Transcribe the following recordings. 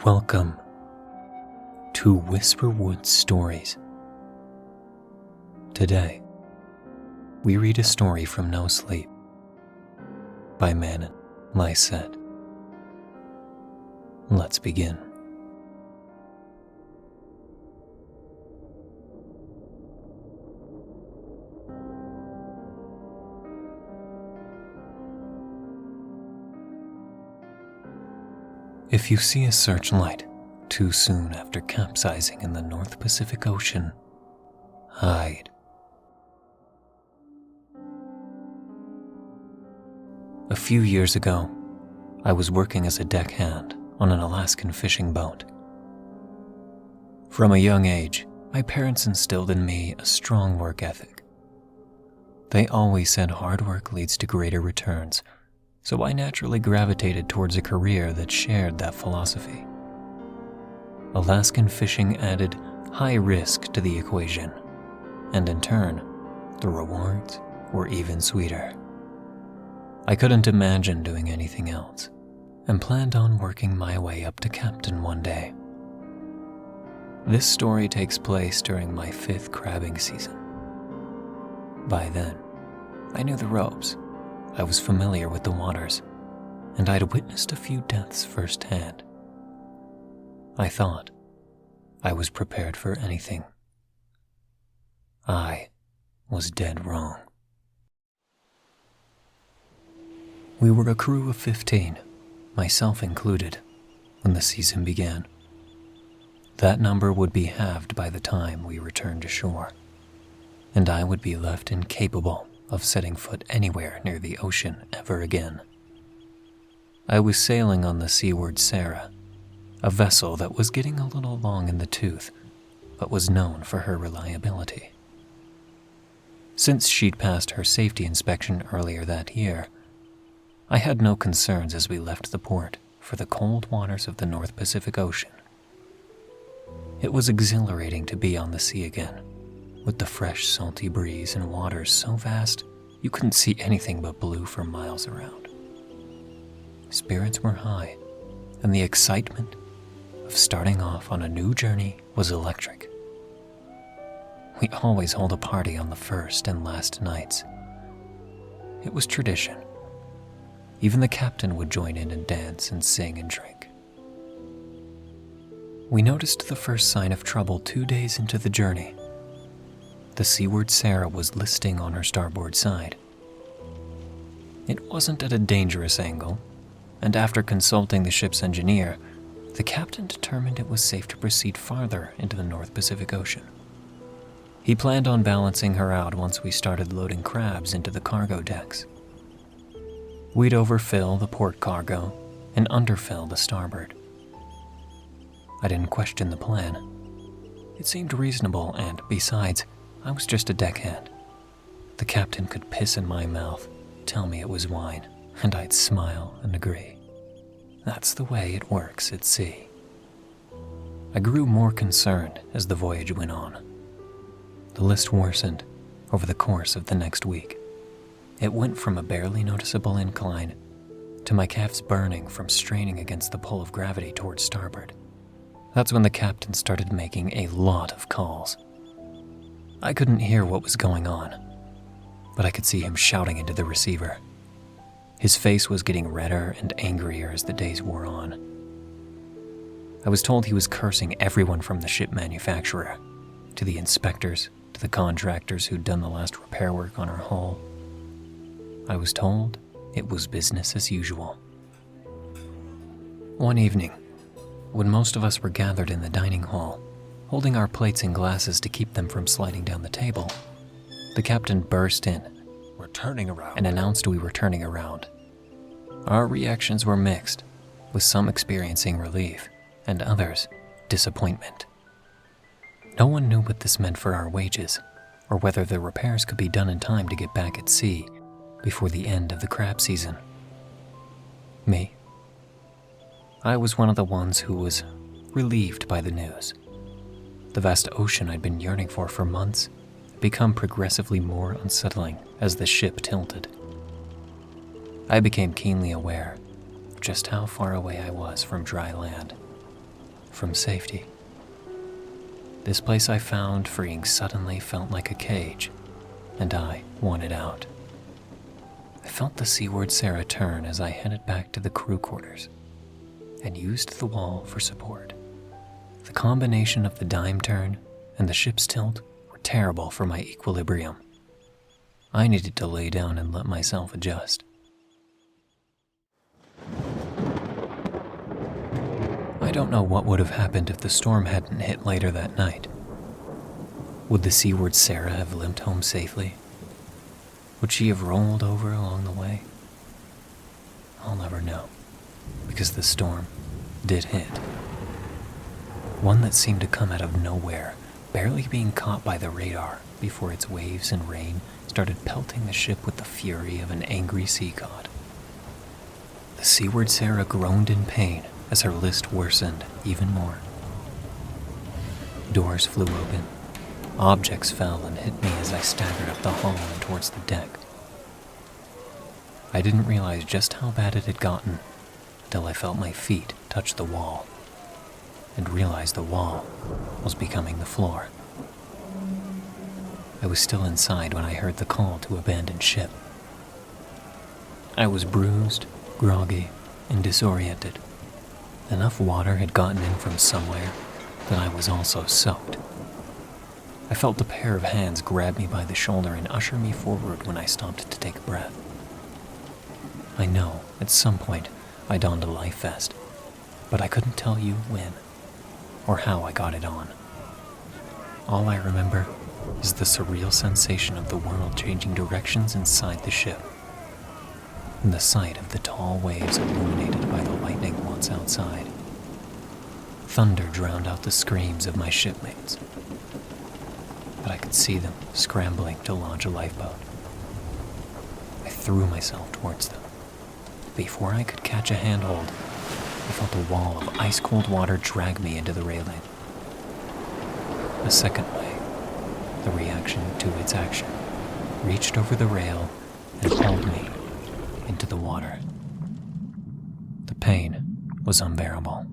Welcome to Whisperwood Stories. Today, we read a story from No Sleep by MacLeod. Let's begin. If you see a searchlight too soon after capsizing in the North Pacific Ocean, hide. A few years ago, I was working as a deckhand on an Alaskan fishing boat. From a young age, my parents instilled in me a strong work ethic. They always said hard work leads to greater returns, so I naturally gravitated towards a career that shared that philosophy. Alaskan fishing added high risk to the equation, and in turn, the rewards were even sweeter. I couldn't imagine doing anything else, and planned on working my way up to captain one day. This story takes place during my 5th crabbing season. By then, I knew the ropes. I was familiar with the waters, and I'd witnessed a few deaths firsthand. I thought I was prepared for anything. I was dead wrong. We were a crew of 15, myself included, when the season began. That number would be halved by the time we returned to shore, and I would be left incapable of setting foot anywhere near the ocean ever again. I was sailing on the seaward Sarah, a vessel that was getting a little long in the tooth, but was known for her reliability. Since she'd passed her safety inspection earlier that year, I had no concerns as we left the port for the cold waters of the North Pacific Ocean. It was exhilarating to be on the sea again, with the fresh, salty breeze and waters so vast you couldn't see anything but blue for miles around. Spirits were high, and the excitement of starting off on a new journey was electric. We always hold a party on the first and last nights. It was tradition. Even the captain would join in and dance and sing and drink. We noticed the first sign of trouble 2 days into the journey. The seaward Sarah was listing on her starboard side. It wasn't at a dangerous angle, and after consulting the ship's engineer, the captain determined it was safe to proceed farther into the North Pacific Ocean. He planned on balancing her out once we started loading crabs into the cargo decks. We'd overfill the port cargo and underfill the starboard. I didn't question the plan. It seemed reasonable, and besides, I was just a deckhand. The captain could piss in my mouth, tell me it was wine, and I'd smile and agree. That's the way it works at sea. I grew more concerned as the voyage went on. The list worsened over the course of the next week. It went from a barely noticeable incline to my calves burning from straining against the pull of gravity towards starboard. That's when the captain started making a lot of calls. I couldn't hear what was going on, but I could see him shouting into the receiver. His face was getting redder and angrier as the days wore on. I was told he was cursing everyone from the ship manufacturer, to the inspectors, to the contractors who'd done the last repair work on our hull. I was told it was business as usual. One evening, when most of us were gathered in the dining hall, holding our plates and glasses to keep them from sliding down the table, the captain burst in. "We're turning around," and announced we were turning around. Our reactions were mixed, with some experiencing relief and others disappointment. No one knew what this meant for our wages, or whether the repairs could be done in time to get back at sea before the end of the crab season. Me? I was one of the ones who was relieved by the news. The vast ocean I'd been yearning for months had become progressively more unsettling as the ship tilted. I became keenly aware of just how far away I was from dry land, from safety. This place I found freeing suddenly felt like a cage, and I wanted out. I felt the seaward Sarah turn as I headed back to the crew quarters and used the wall for support. The combination of the dime turn and the ship's tilt were terrible for my equilibrium. I needed to lay down and let myself adjust. I don't know what would have happened if the storm hadn't hit later that night. Would the seaward Sarah have limped home safely? Would she have rolled over along the way? I'll never know, because the storm did hit. One that seemed to come out of nowhere, barely being caught by the radar before its waves and rain started pelting the ship with the fury of an angry sea god. The seaward Sarah groaned in pain as her list worsened even more. Doors flew open. Objects fell and hit me as I staggered up the hull and towards the deck. I didn't realize just how bad it had gotten until I felt my feet touch the wall and realized the wall was becoming the floor. I was still inside when I heard the call to abandon ship. I was bruised, groggy, and disoriented. Enough water had gotten in from somewhere that I was also soaked. I felt a pair of hands grab me by the shoulder and usher me forward when I stopped to take a breath. I know, at some point, I donned a life vest, but I couldn't tell you when or how I got it on. All I remember is the surreal sensation of the world changing directions inside the ship, and the sight of the tall waves illuminated by the lightning once outside. Thunder drowned out the screams of my shipmates, but I could see them scrambling to launch a lifeboat. I threw myself towards them. Before I could catch a handhold, I felt a wall of ice-cold water drag me into the railing. A second wave, the reaction to its action, reached over the rail and pulled me into the water. The pain was unbearable.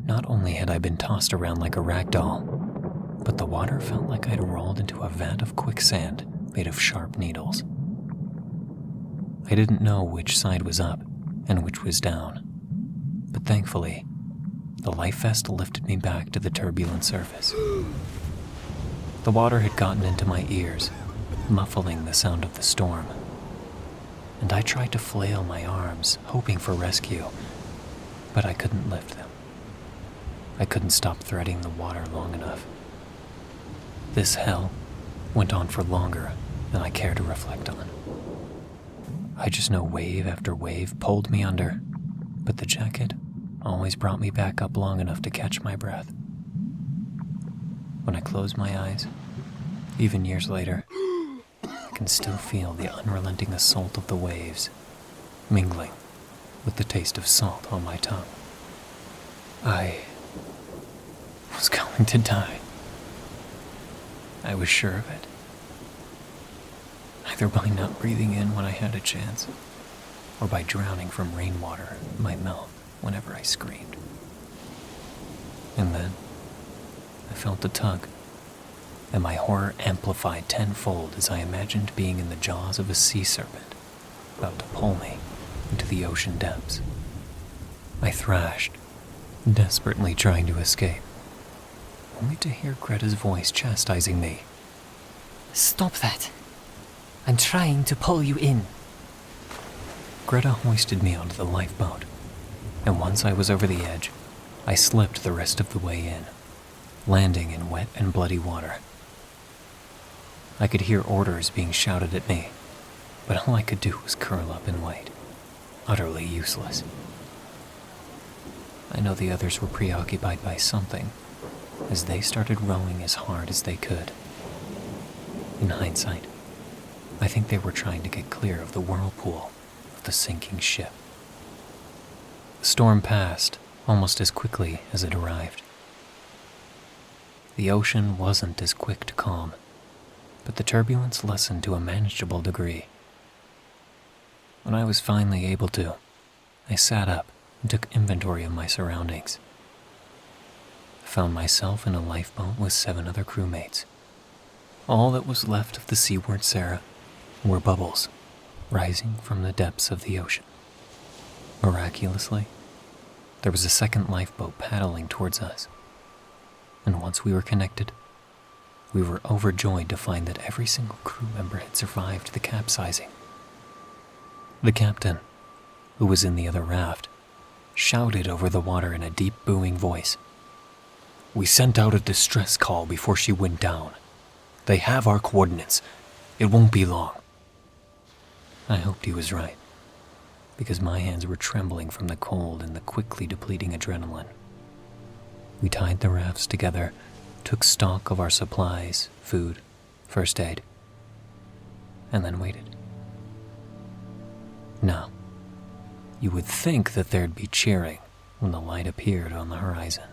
Not only had I been tossed around like a rag doll, but the water felt like I'd rolled into a vat of quicksand made of sharp needles. I didn't know which side was up and which was down, but thankfully, the life vest lifted me back to the turbulent surface. The water had gotten into my ears, muffling the sound of the storm, and I tried to flail my arms, hoping for rescue, but I couldn't lift them. I couldn't stop threading the water long enough. This hell went on for longer than I care to reflect on. I just know wave after wave pulled me under, but the jacket always brought me back up long enough to catch my breath. When I close my eyes, even years later, I can still feel the unrelenting assault of the waves, mingling with the taste of salt on my tongue. I was going to die. I was sure of it. Either by not breathing in when I had a chance, or by drowning from rainwater in my mouth whenever I screamed. And then, I felt a tug, and my horror amplified tenfold as I imagined being in the jaws of a sea serpent, about to pull me into the ocean depths. I thrashed, desperately trying to escape, only to hear Greta's voice chastising me. Stop that. I'm trying to pull you in. Greta hoisted me onto the lifeboat, and once I was over the edge, I slipped the rest of the way in, landing in wet and bloody water. I could hear orders being shouted at me, but all I could do was curl up and wait, utterly useless. I know the others were preoccupied by something, as they started rowing as hard as they could. In hindsight, I think they were trying to get clear of the whirlpool of the sinking ship. The storm passed almost as quickly as it arrived. The ocean wasn't as quick to calm, but the turbulence lessened to a manageable degree. When I was finally able to, I sat up and took inventory of my surroundings. found myself in a lifeboat with 7 other crewmates. All that was left of the Seaward Sarah were bubbles rising from the depths of the ocean. Miraculously, there was a second lifeboat paddling towards us, and once we were connected, we were overjoyed to find that every single crew member had survived the capsizing. The captain, who was in the other raft, shouted over the water in a deep booming voice, "We sent out a distress call before she went down. They have our coordinates. It won't be long." I hoped he was right, because my hands were trembling from the cold and the quickly depleting adrenaline. We tied the rafts together, took stock of our supplies, food, first aid, and then waited. Now, you would think that there'd be cheering when the light appeared on the horizon,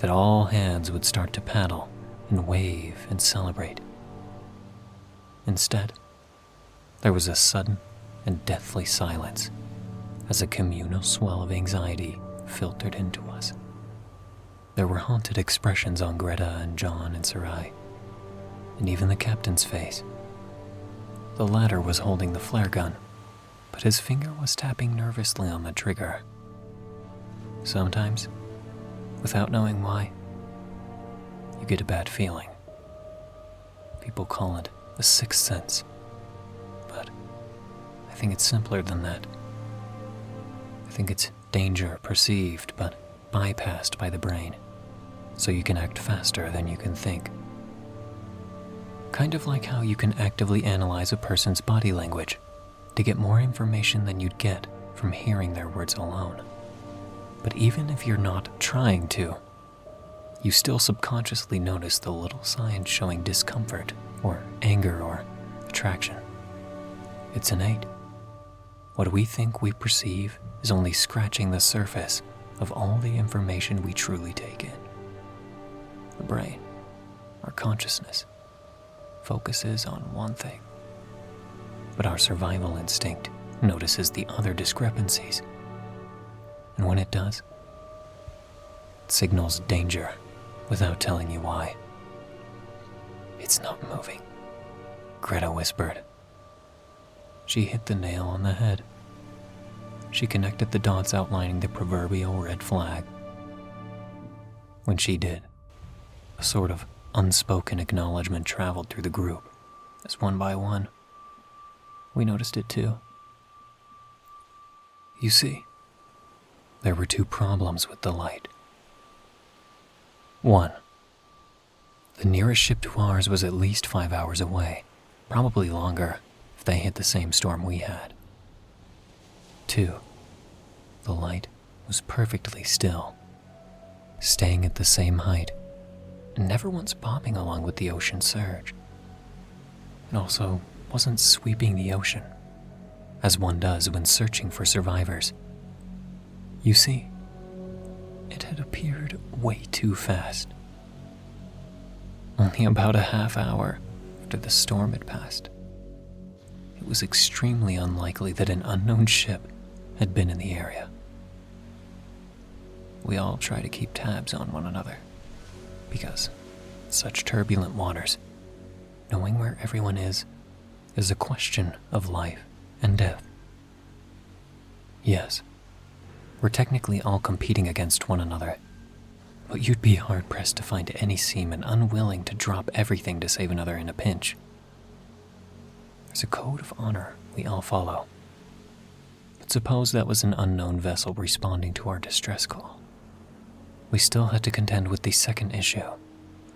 that all hands would start to paddle and wave and celebrate. Instead, there was a sudden and deathly silence as a communal swell of anxiety filtered into us. There were haunted expressions on Greta and John and Sarai, and even the captain's face. The latter was holding the flare gun, but his finger was tapping nervously on the trigger. Sometimes, without knowing why, you get a bad feeling. People call it the sixth sense, but I think it's simpler than that. I think it's danger perceived but bypassed by the brain, so you can act faster than you can think. Kind of like how you can actively analyze a person's body language to get more information than you'd get from hearing their words alone. But even if you're not trying to, you still subconsciously notice the little signs showing discomfort or anger or attraction. It's innate. What we think we perceive is only scratching the surface of all the information we truly take in. The brain, our consciousness, focuses on one thing, but our survival instinct notices the other discrepancies. And when it does, it signals danger without telling you why. "It's not moving," Greta whispered. She hit the nail on the head. She connected the dots outlining the proverbial red flag. When she did, a sort of unspoken acknowledgement traveled through the group, as one by one, we noticed it too. You see, there were 2 problems with the light. 1. The nearest ship to ours was at least 5 hours away, probably longer if they hit the same storm we had. 2. The light was perfectly still, staying at the same height, and never once bobbing along with the ocean surge. It also wasn't sweeping the ocean, as one does when searching for survivors. You see, it had appeared way too fast. Only about a half hour after the storm had passed. It was extremely unlikely that an unknown ship had been in the area. We all try to keep tabs on one another, because in such turbulent waters, knowing where everyone is a question of life and death. Yes, we're technically all competing against one another, but you'd be hard-pressed to find any seaman unwilling to drop everything to save another in a pinch. There's a code of honor we all follow. But suppose that was an unknown vessel responding to our distress call. We still had to contend with the second issue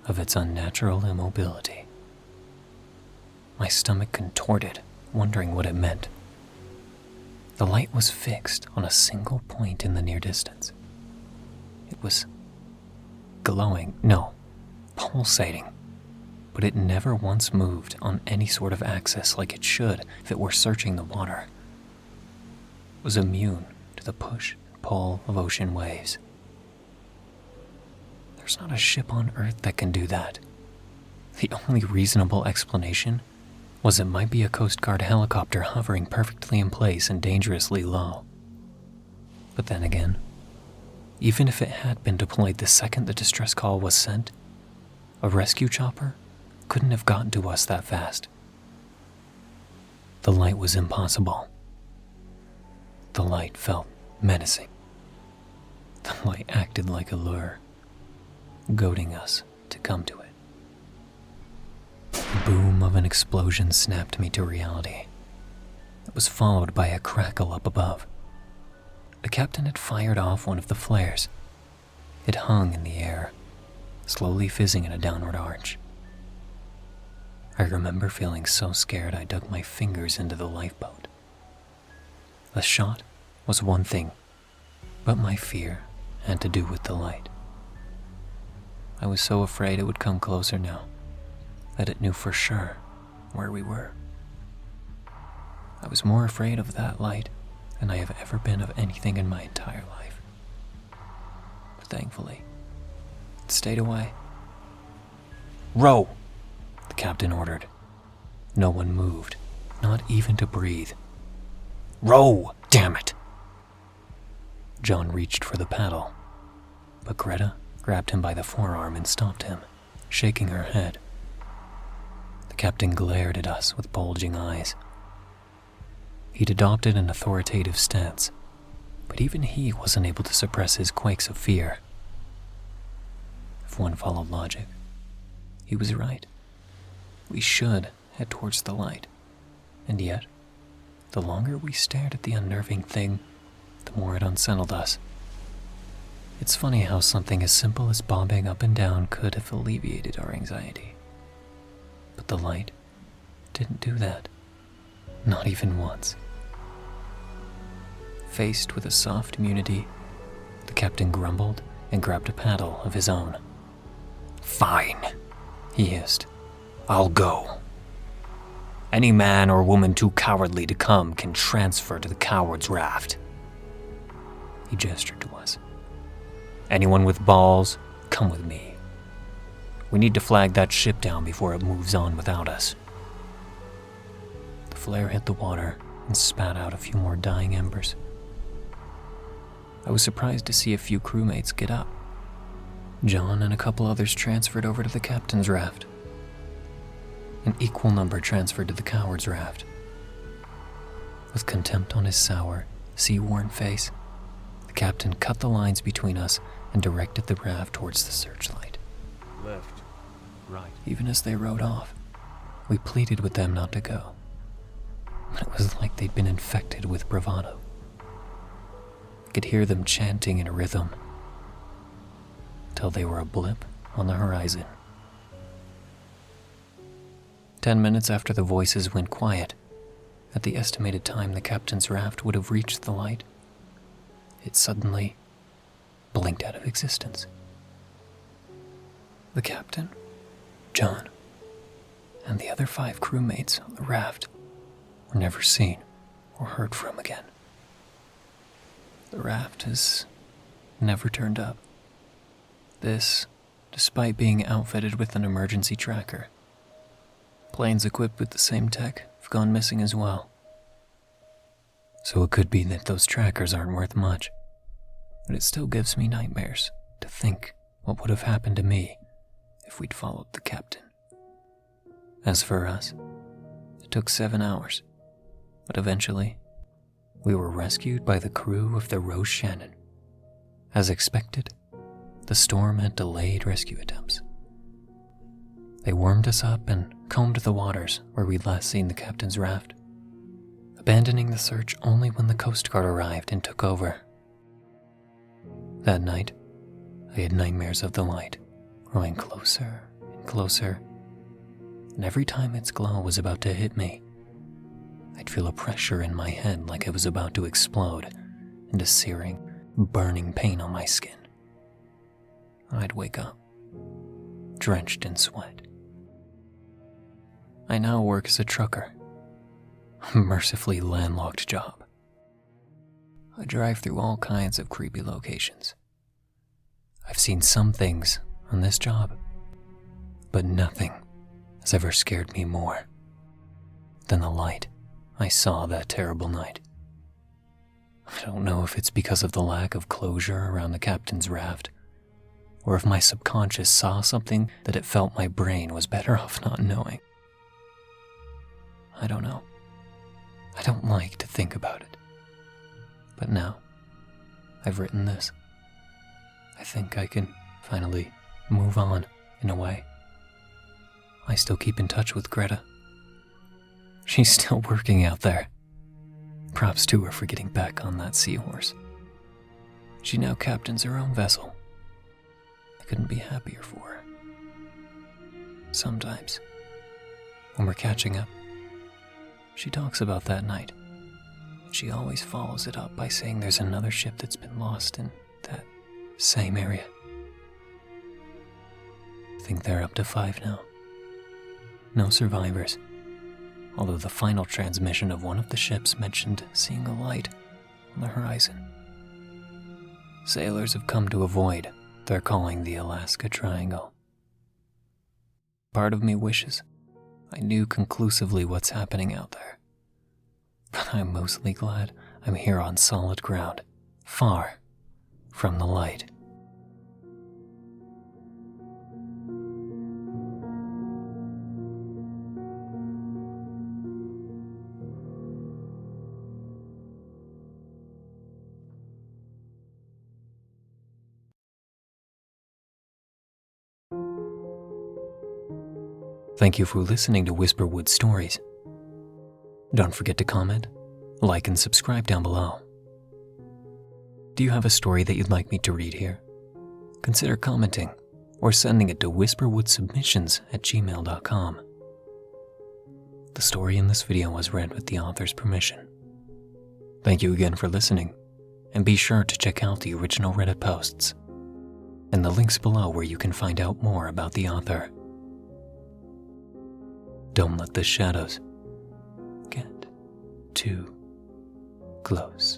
of its unnatural immobility. My stomach contorted, wondering what it meant. The light was fixed on a single point in the near distance. It was glowing, no, pulsating, but it never once moved on any sort of axis like it should if it were searching the water. It was immune to the push and pull of ocean waves. There's not a ship on Earth that can do that. The only reasonable explanation was it might be a Coast Guard helicopter hovering perfectly in place and dangerously low. But then again, Even if it had been deployed the second the distress call was sent, a rescue chopper couldn't have gotten to us that fast. The light was impossible. The light felt menacing. The light acted like a lure, goading us to come to it. The boom of an explosion snapped me to reality. It was followed by a crackle up above. The captain had fired off one of the flares. It hung in the air, slowly fizzing in a downward arch. I remember feeling so scared I dug my fingers into the lifeboat. The shot was one thing, but my fear had to do with the light. I was so afraid it would come closer now, that it knew for sure where we were. I was more afraid of that light than I have ever been of anything in my entire life. But thankfully, it stayed away. "Row!" the captain ordered. No one moved, not even to breathe. "Row, damn it!" John reached for the paddle, but Greta grabbed him by the forearm and stopped him, shaking her head. The captain glared at us with bulging eyes. He'd adopted an authoritative stance, but even he wasn't able to suppress his quakes of fear. If one followed logic, he was right. We should head towards the light, and yet, the longer we stared at the unnerving thing, the more it unsettled us. It's funny how something as simple as bobbing up and down could have alleviated our anxiety. But the light didn't do that. Not even once. Faced with a soft immunity, the captain grumbled and grabbed a paddle of his own. "Fine," he hissed. "I'll go. Any man or woman too cowardly to come can transfer to the coward's raft." He gestured to us. "Anyone with balls, come with me. We need to flag that ship down before it moves on without us." The flare hit the water and spat out a few more dying embers. I was surprised to see a few crewmates get up. John and a couple others transferred over to the captain's raft. An equal number transferred to the coward's raft. With contempt on his sour, sea-worn face, the captain cut the lines between us and directed the raft towards the searchlight. Left, right. Even as they rowed off, we pleaded with them not to go. But it was like they'd been infected with bravado. I could hear them chanting in a rhythm, till they were a blip on the horizon. 10 minutes after the voices went quiet, at the estimated time the captain's raft would have reached the light, it suddenly blinked out of existence. The captain, John, and the other 5 crewmates on the raft were never seen or heard from again. The raft has never turned up. This, despite being outfitted with an emergency tracker. Planes equipped with the same tech have gone missing as well. So it could be that those trackers aren't worth much, but it still gives me nightmares to think what would have happened to me if we'd followed the captain. As for us, it took 7 hours, but eventually, we were rescued by the crew of the Rose Shannon. As expected, the storm had delayed rescue attempts. They warmed us up and combed the waters where we'd last seen the captain's raft, abandoning the search only when the Coast Guard arrived and took over. That night, I had nightmares of the light, growing closer and closer, and every time its glow was about to hit me, I'd feel a pressure in my head like it was about to explode, and a searing, burning pain on my skin. I'd wake up, drenched in sweat. I now work as a trucker, a mercifully landlocked job. I drive through all kinds of creepy locations. I've seen some things on this job, but nothing has ever scared me more than the light I saw that terrible night. I don't know if it's because of the lack of closure around the captain's raft, or if my subconscious saw something that it felt my brain was better off not knowing. I don't know. I don't like to think about it. But now, I've written this. I think I can finally move on in a way. I still keep in touch with Greta. She's still working out there. Props to her for getting back on that seahorse. She now captains her own vessel. I couldn't be happier for her. Sometimes, when we're catching up, she talks about that night. And she always follows it up by saying there's another ship that's been lost in that same area. I think they're up to 5 now. No survivors, although the final transmission of one of the ships mentioned seeing a light on the horizon. Sailors have come to avoid what they're calling the Alaska Triangle. Part of me wishes I knew conclusively what's happening out there. But I'm mostly glad I'm here on solid ground, far from the light. Thank you for listening to Whisperwood Stories. Don't forget to comment, like, and subscribe down below. Do you have a story that you'd like me to read here? Consider commenting or sending it to whisperwoodsubmissions@gmail.com. The story in this video was read with the author's permission. Thank you again for listening, and be sure to check out the original Reddit posts and the links below where you can find out more about the author. Don't let the shadows get too close.